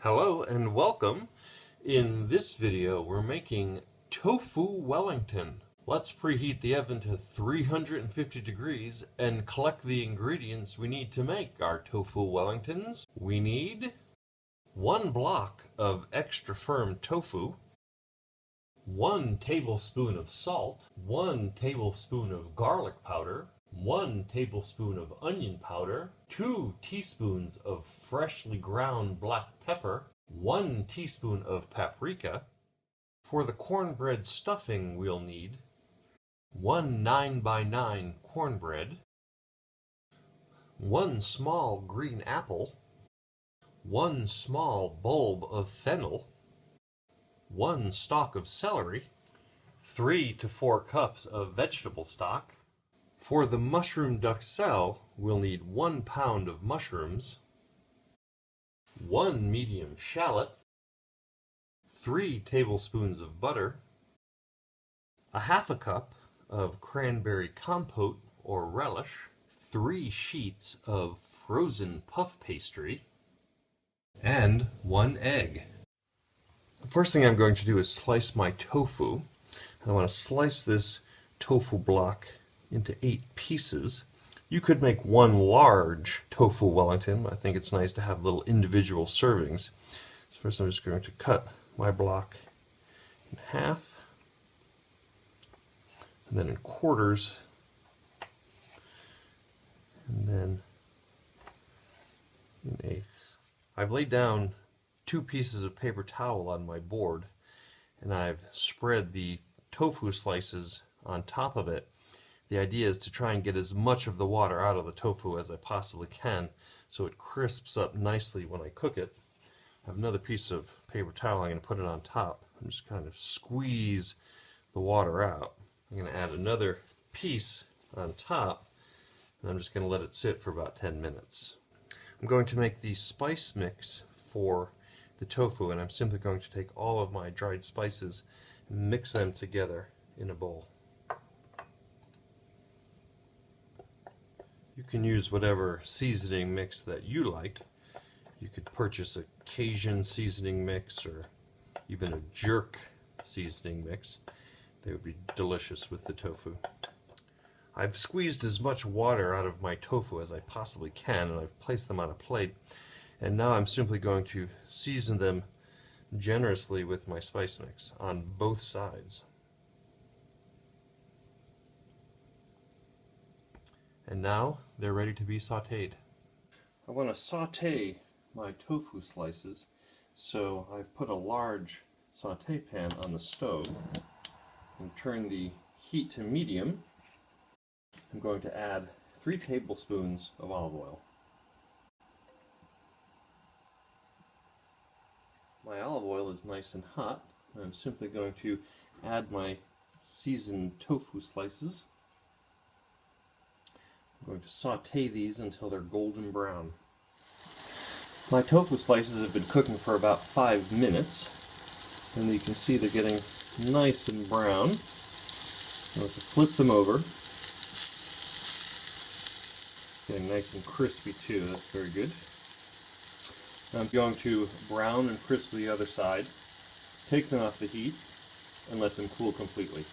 Hello and welcome. In this video we're making Tofu Wellington. Let's preheat the oven to 350 degrees and collect the ingredients we need to make our Tofu Wellingtons. We need 1 block of extra firm tofu, 1 tablespoon of salt, 1 tablespoon of garlic powder, 1 tablespoon of onion powder, 2 teaspoons of freshly ground black pepper, 1 teaspoon of paprika. For the cornbread stuffing we'll need 1 9x9 cornbread, 1 small green apple, 1 small bulb of fennel, 1 stalk of celery, 3 to 4 cups of vegetable stock. For the mushroom duxelle, we'll need 1 pound of mushrooms, 1 medium shallot, 3 tablespoons of butter, a half a cup of cranberry compote or relish, 3 sheets of frozen puff pastry, and 1 egg. The first thing I'm going to do is slice my tofu. I want to slice this tofu block into 8 pieces. You could make 1 large tofu Wellington. I think it's nice to have little individual servings. So first I'm just going to cut my block in half, and then in quarters, and then in eighths. I've laid down 2 pieces of paper towel on my board, and I've spread the tofu slices on top of it. The idea is to try and get as much of the water out of the tofu as I possibly can so it crisps up nicely when I cook it. I have another piece of paper towel. I'm going to put it on top and just kind of squeeze the water out. I'm going to add another piece on top, and I'm just going to let it sit for about 10 minutes. I'm going to make the spice mix for the tofu, and I'm simply going to take all of my dried spices and mix them together in a bowl. You can use whatever seasoning mix that you like. You could purchase a Cajun seasoning mix or even a jerk seasoning mix. They would be delicious with the tofu. I've squeezed as much water out of my tofu as I possibly can, and I've placed them on a plate. And now I'm simply going to season them generously with my spice mix on both sides. And now they're ready to be sauteed. I want to saute my tofu slices, so I've put a large saute pan on the stove and turn the heat to medium. I'm going to add 3 tablespoons of olive oil. My olive oil is nice and hot, and I'm simply going to add my seasoned tofu slices. I'm going to saute these until they're golden brown. My tofu slices have been cooking for about 5 minutes, and you can see they're getting nice and brown. I'm going to flip them over. Getting nice and crispy too, that's very good. I'm going to brown and crisp the other side, take them off the heat, and let them cool completely.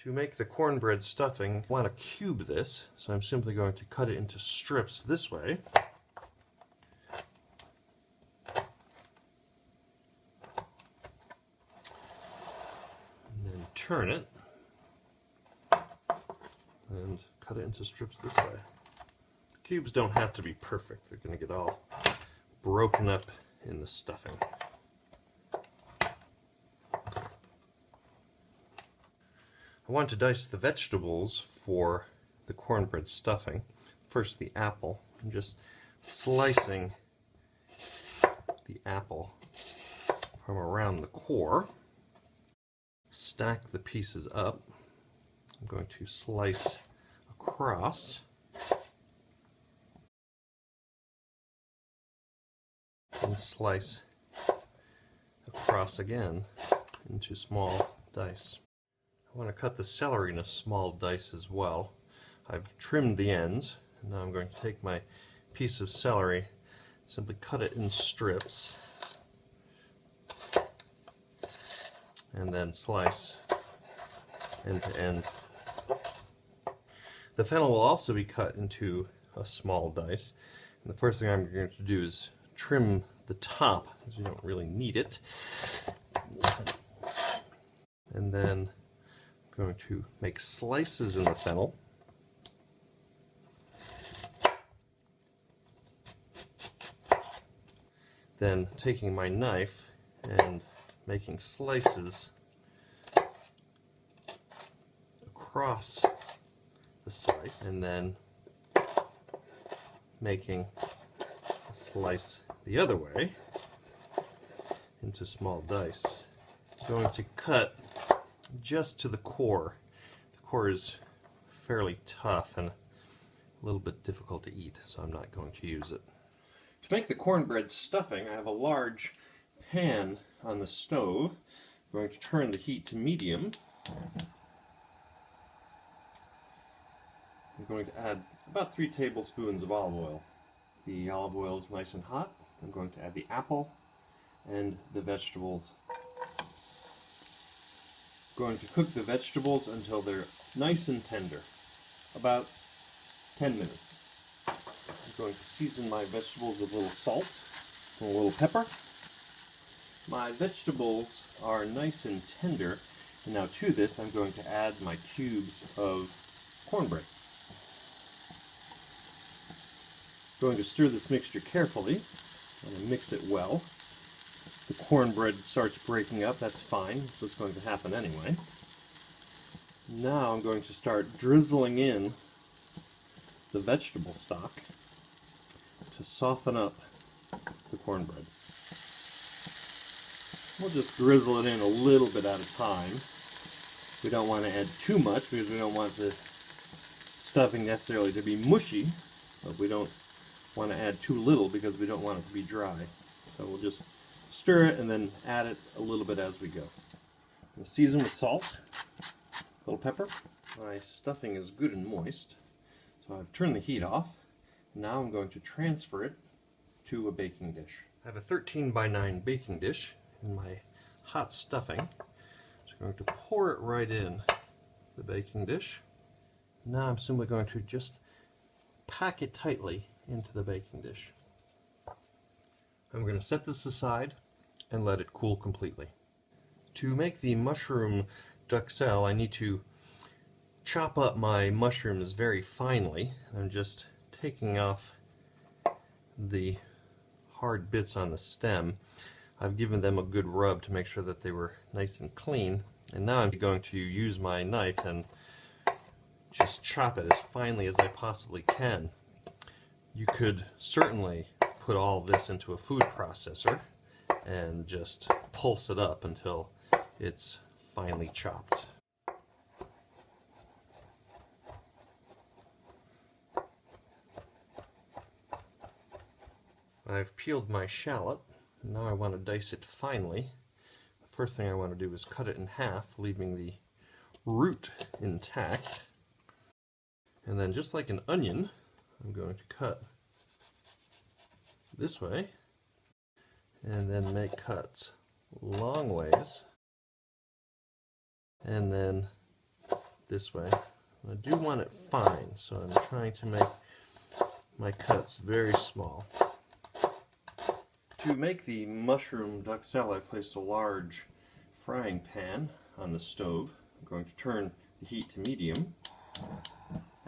To make the cornbread stuffing, I want to cube this, so I'm simply going to cut it into strips this way. And then turn it, and cut it into strips this way. The cubes don't have to be perfect, they're going to get all broken up in the stuffing. I want to dice the vegetables for the cornbread stuffing. First the apple. I'm just slicing the apple from around the core. Stack the pieces up. I'm going to slice across. And slice across again into small dice. I want to cut the celery in a small dice as well. I've trimmed the ends, and now I'm going to take my piece of celery, simply cut it in strips, and then slice end to end. The fennel will also be cut into a small dice. And the first thing I'm going to do is trim the top, because you don't really need it. And then I'm going to make slices in the fennel. Then taking my knife and making slices across the slice, and then making a slice the other way into small dice. I'm going to cut just to the core. The core is fairly tough and a little bit difficult to eat, so I'm not going to use it. To make the cornbread stuffing, I have a large pan on the stove. I'm going to turn the heat to medium. I'm going to add about 3 tablespoons of olive oil. The olive oil is nice and hot. I'm going to add the apple and the vegetables. I'm going to cook the vegetables until they're nice and tender, about 10 minutes. I'm going to season my vegetables with a little salt and a little pepper. My vegetables are nice and tender, and now to this I'm going to add my cubes of cornbread. I'm going to stir this mixture carefully and mix it well. The cornbread starts breaking up, that's fine, that's what's going to happen anyway. Now I'm going to start drizzling in the vegetable stock to soften up the cornbread. We'll just drizzle it in a little bit at a time. We don't want to add too much because we don't want the stuffing necessarily to be mushy, but we don't want to add too little because we don't want it to be dry. So we'll just stir it and then add it a little bit as we go. We'll season with salt, a little pepper. My stuffing is good and moist, so I've turned the heat off. Now I'm going to transfer it to a baking dish. I have a 13 by 9 baking dish in my hot stuffing. So I'm going to pour it right in the baking dish. Now I'm simply going to just pack it tightly into the baking dish. I'm going to set this aside and let it cool completely. To make the mushroom duxelle, I need to chop up my mushrooms very finely. I'm just taking off the hard bits on the stem. I've given them a good rub to make sure that they were nice and clean, and now I'm going to use my knife and just chop it as finely as I possibly can. You could certainly put all this into a food processor and just pulse it up until it's finely chopped. I've peeled my shallot. Now I want to dice it finely. The first thing I want to do is cut it in half, leaving the root intact. And then just like an onion, I'm going to cut this way and then make cuts long ways and then this way. I do want it fine, so I'm trying to make my cuts very small. To make the mushroom duxelle, I placed a large frying pan on the stove. I'm going to turn the heat to medium,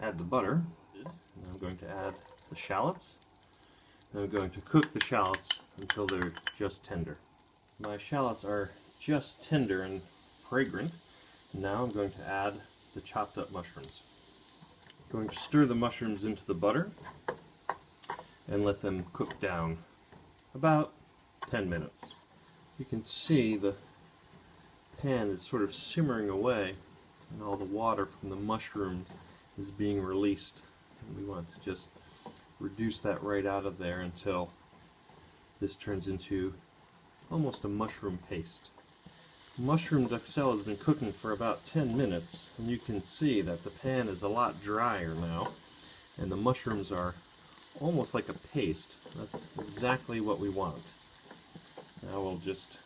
add the butter, and I'm going to add the shallots. And I'm going to cook the shallots until they're just tender. My shallots are just tender and fragrant. Now I'm going to add the chopped up mushrooms. I'm going to stir the mushrooms into the butter and let them cook down about 10 minutes. You can see the pan is sort of simmering away and all the water from the mushrooms is being released. And we want to just reduce that right out of there until this turns into almost a mushroom paste. Mushroom duxelle has been cooking for about 10 minutes, and you can see that the pan is a lot drier now and the mushrooms are almost like a paste. That's exactly what we want. Now we'll just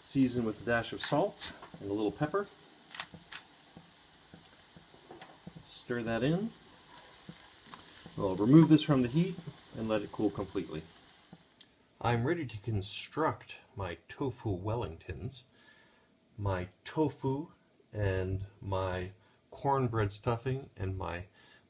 Season with a dash of salt and a little pepper. Stir that in. We'll remove this from the heat and let it cool completely. I'm ready to construct my tofu Wellingtons. My tofu and my cornbread stuffing and my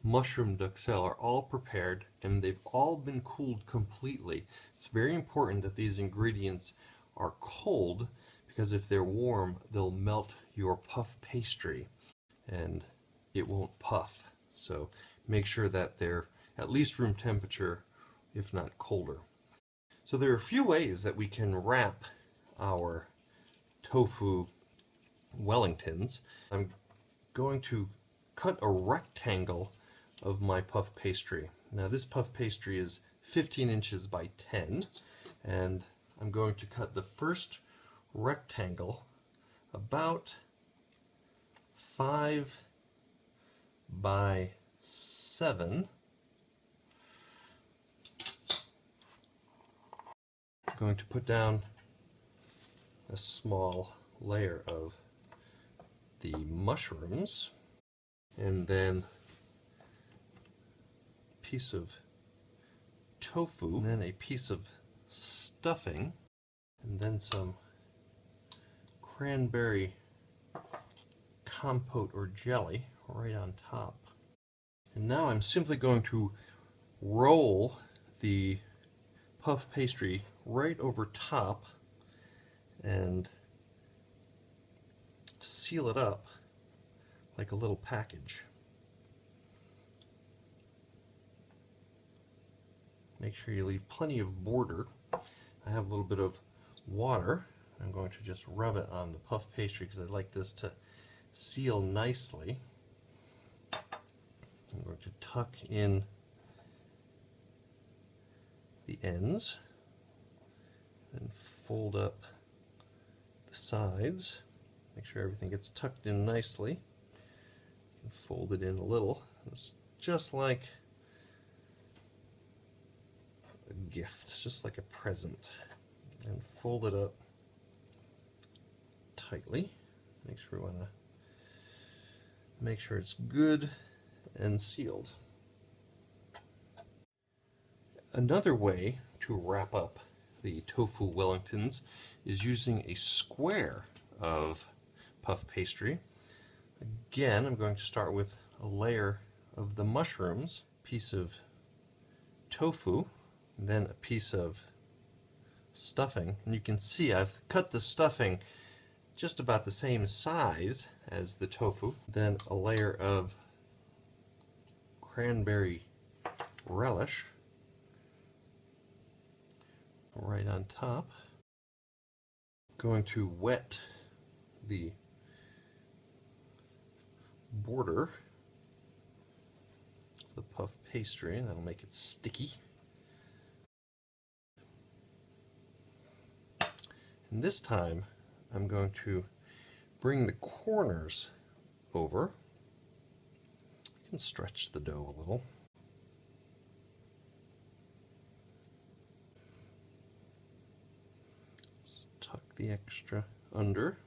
mushroom duxelle are all prepared, and they've all been cooled completely. It's very important that these ingredients are cold, because if they're warm, they'll melt your puff pastry and it won't puff. So make sure that they're at least room temperature, if not colder. So there are a few ways that we can wrap our tofu Wellingtons. I'm going to cut a rectangle of my puff pastry. Now this puff pastry is 15 inches by 10, and I'm going to cut the first rectangle about 5 by 7. I'm going to put down a small layer of the mushrooms, and then a piece of tofu, and then a piece of stuffing, and then some cranberry compote or jelly right on top. And now I'm simply going to roll the puff pastry right over top and seal it up like a little package. Make sure you leave plenty of border. I have a little bit of water. I'm going to just rub it on the puff pastry because I like this to seal nicely. I'm going to tuck in the ends and fold up the sides. Make sure everything gets tucked in nicely. And fold it in a little. It's just like a gift, just like a present. And fold it up tightly. Make sure we want to make sure it's good and sealed. Another way to wrap up the tofu Wellingtons is using a square of puff pastry. Again, I'm going to start with a layer of the mushrooms, piece of tofu, then a piece of stuffing. And you can see I've cut the stuffing just about the same size as the tofu. Then a layer of cranberry relish right on top. Going to wet the border of the puff pastry. That'll make it sticky. And this time I'm going to bring the corners over. You can stretch the dough a little. Just tuck the extra under.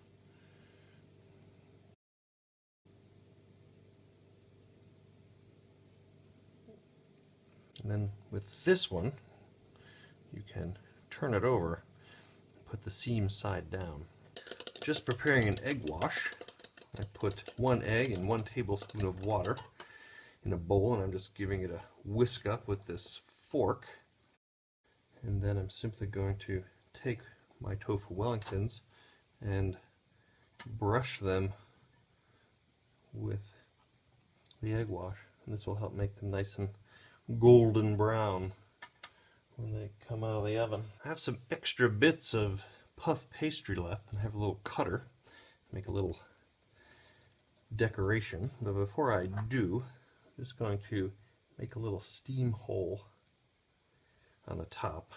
And then with this one, you can turn it over, put the seam side down. Just preparing an egg wash. I put 1 egg and 1 tablespoon of water in a bowl, and I'm just giving it a whisk up with this fork. And then I'm simply going to take my tofu Wellingtons and brush them with the egg wash. And this will help make them nice and golden brown when they come out of the oven. I have some extra bits of puff pastry left, and I have a little cutter to make a little decoration. But before I do, I'm just going to make a little steam hole on the top,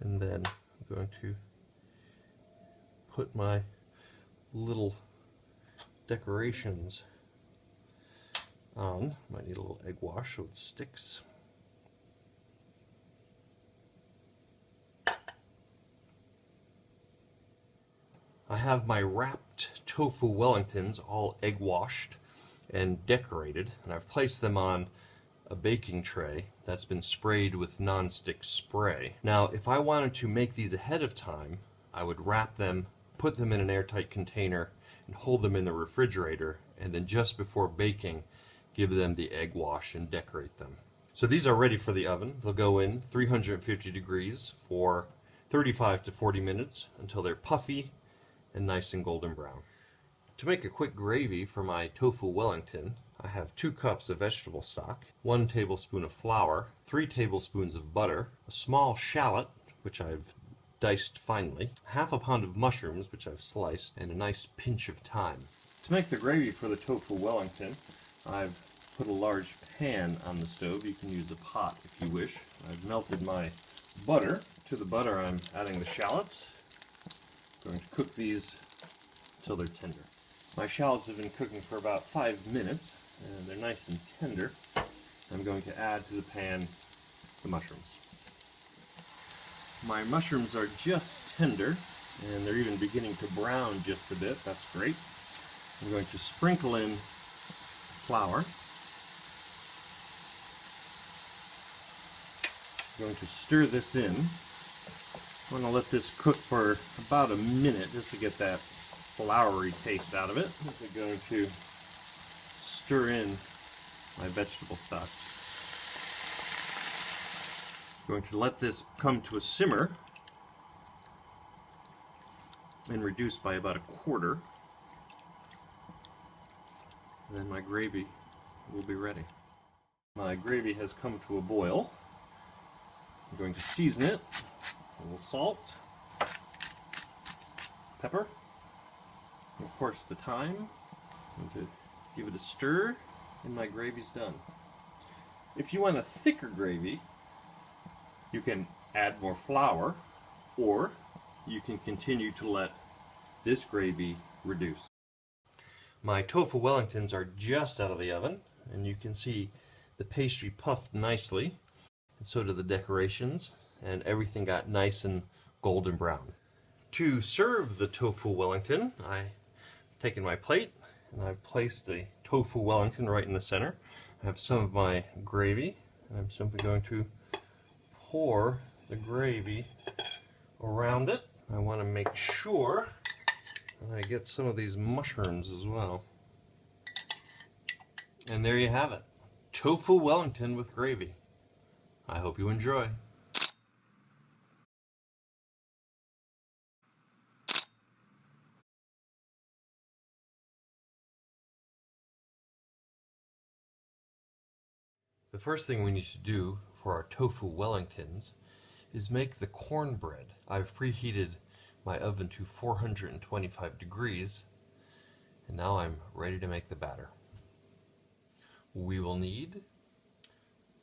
and then I'm going to put my little decorations on. Might need a little egg wash so it sticks. I have my wrapped tofu Wellingtons all egg washed and decorated, and I've placed them on a baking tray that's been sprayed with non-stick spray. Now, if I wanted to make these ahead of time, I would wrap them, put them in an airtight container, and hold them in the refrigerator, and then just before baking, give them the egg wash and decorate them. So these are ready for the oven. They'll go in 350 degrees for 35 to 40 minutes until they're puffy and nice and golden brown. To make a quick gravy for my tofu Wellington, I have 2 cups of vegetable stock, 1 tablespoon of flour, 3 tablespoons of butter, a small shallot, which I've diced finely, half a pound of mushrooms, which I've sliced, and a nice pinch of thyme. To make the gravy for the tofu Wellington, I've put a large pan on the stove. You can use a pot if you wish. I've melted my butter. To the butter I'm adding the shallots. I'm going to cook these until they're tender. My shallots have been cooking for about 5 minutes, and they're nice and tender. I'm going to add to the pan the mushrooms. My mushrooms are just tender, and they're even beginning to brown just a bit. That's great. I'm going to sprinkle in flour. I'm going to stir this in. I'm going to let this cook for about a minute just to get that floury taste out of it. I'm going to stir in my vegetable stock. I'm going to let this come to a simmer and reduce by about 1/4. Then my gravy will be ready. My gravy has come to a boil. I'm going to season it. A little salt, pepper, and of course the thyme. I'm going to give it a stir, and my gravy's done. If you want a thicker gravy, you can add more flour, or you can continue to let this gravy reduce. My tofu Wellingtons are just out of the oven, and you can see the pastry puffed nicely, and so do the decorations, and everything got nice and golden brown. To serve the tofu Wellington, I've taken my plate and I've placed the tofu Wellington right in the center. I have some of my gravy, and I'm simply going to pour the gravy around it. I want to make sure that I get some of these mushrooms as well. And there you have it, tofu Wellington with gravy. I hope you enjoy. The first thing we need to do for our tofu Wellingtons is make the cornbread. I've preheated my oven to 425 degrees, and now I'm ready to make the batter. We will need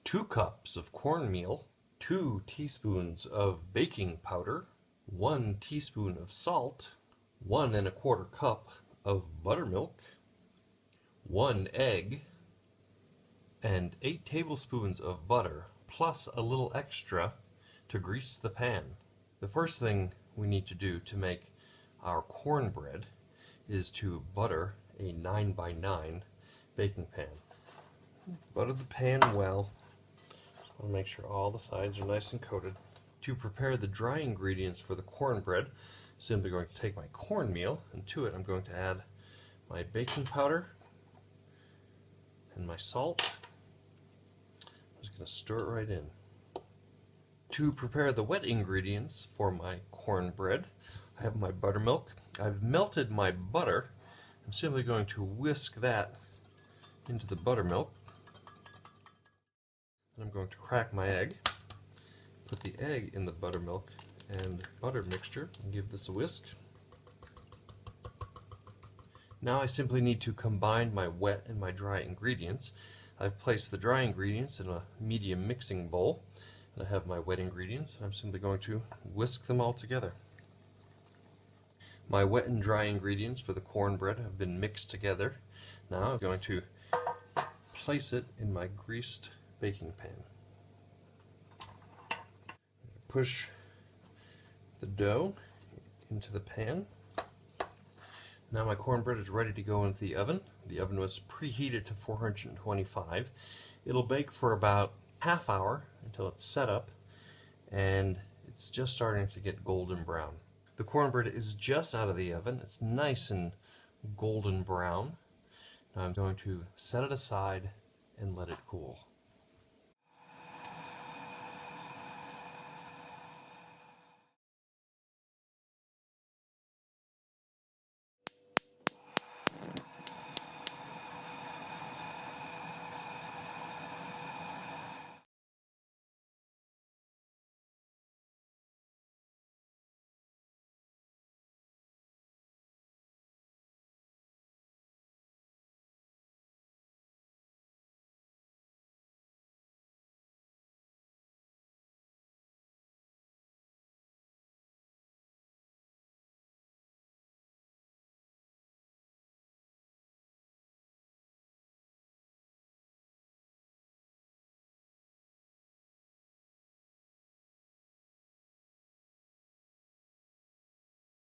2 cups of cornmeal, 2 teaspoons of baking powder, 1 teaspoon of salt, 1 1/4 cup of buttermilk, 1 egg, and 8 tablespoons of butter, plus a little extra to grease the pan. The first thing we need to do to make our cornbread is to butter a 9x9 baking pan. Butter the pan well. Just want to make sure all the sides are nice and coated. To prepare the dry ingredients for the cornbread, I'm simply going to take my cornmeal, and to it I'm going to add my baking powder and my salt. I'm just going to stir it right in. To prepare the wet ingredients for my cornbread, I have my buttermilk. I've melted my butter. I'm simply going to whisk that into the buttermilk. Then I'm going to crack my egg, put the egg in the buttermilk and butter mixture, and give this a whisk. Now I simply need to combine my wet and my dry ingredients. I've placed the dry ingredients in a medium mixing bowl, and I have my wet ingredients, and I'm simply going to whisk them all together. My wet and dry ingredients for the cornbread have been mixed together. Now I'm going to place it in my greased baking pan. Push the dough into the pan. Now my cornbread is ready to go into the oven. The oven was preheated to 425. It'll bake for about half hour until it's set up and it's just starting to get golden brown. The cornbread is just out of the oven. It's nice and golden brown. Now I'm going to set it aside and let it cool.